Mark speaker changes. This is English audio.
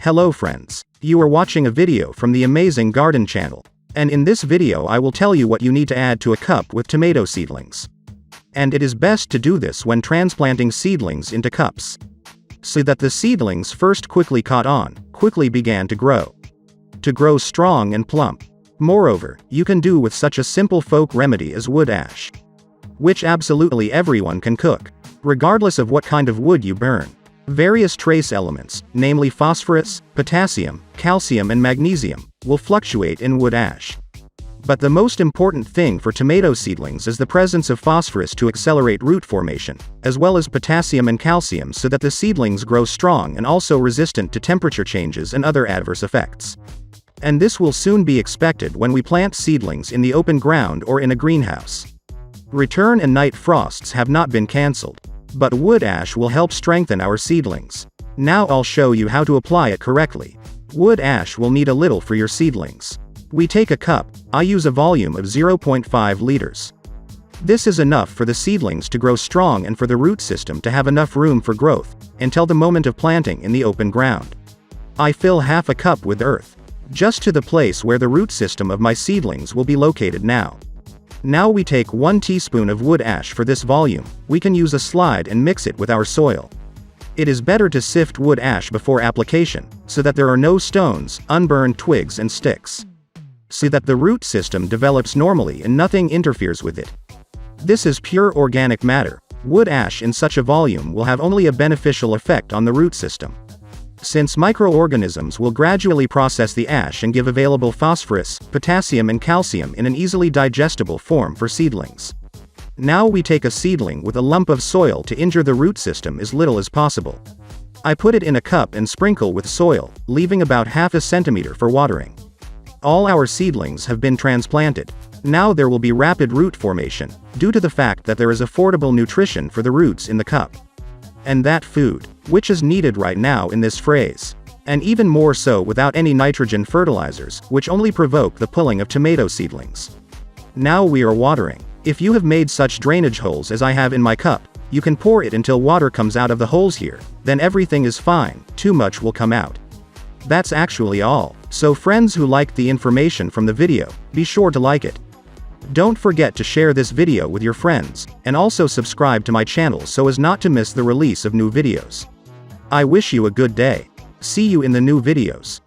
Speaker 1: Hello friends. You are watching a video from the Amazing Garden channel. And in this video I will tell you what you need to add to a cup with tomato seedlings. And it is best to do this when transplanting seedlings into cups, so that the seedlings first quickly caught on, quickly began to grow strong and plump. Moreover, you can do with such a simple folk remedy as wood ash, which absolutely everyone can cook, regardless of what kind of wood you burn. Various trace elements, namely phosphorus, potassium, calcium and magnesium, will fluctuate in wood ash. But the most important thing for tomato seedlings is the presence of phosphorus to accelerate root formation, as well as potassium and calcium so that the seedlings grow strong and also resistant to temperature changes and other adverse effects. And this will soon be expected when we plant seedlings in the open ground or in a greenhouse. Return and night frosts have not been cancelled, but wood ash will help strengthen our seedlings. Now I'll show you how to apply it correctly. Wood ash will need a little for your seedlings. We take a cup. I use a volume of 0.5 liters. This is enough for the seedlings to grow strong and for the root system to have enough room for growth, until the moment of planting in the open ground. I fill half a cup with earth, just to the place where the root system of my seedlings will be located now. Now we take 1 teaspoon of wood ash for this volume. We can use a slide and mix it with our soil. It is better to sift wood ash before application, so that there are no stones, unburned twigs and sticks, so that the root system develops normally and nothing interferes with it. This is pure organic matter. Wood ash in such a volume will have only a beneficial effect on the root system, since microorganisms will gradually process the ash and give available phosphorus, potassium and calcium in an easily digestible form for seedlings. Now we take a seedling with a lump of soil to injure the root system as little as possible. I put it in a cup and sprinkle with soil, leaving about half a centimeter for watering. All our seedlings have been transplanted. Now there will be rapid root formation, due to the fact that there is affordable nutrition for the roots in the cup. And that food, which is needed right now in this phase. And even more so without any nitrogen fertilizers, which only provoke the pulling of tomato seedlings. Now we are watering. If you have made such drainage holes as I have in my cup, you can pour it until water comes out of the holes here, then everything is fine, too much will come out. That's actually all. So friends who liked the information from the video, be sure to like it. Don't forget to share this video with your friends, and also subscribe to my channel so as not to miss the release of new videos. I wish you a good day. See you in the new videos.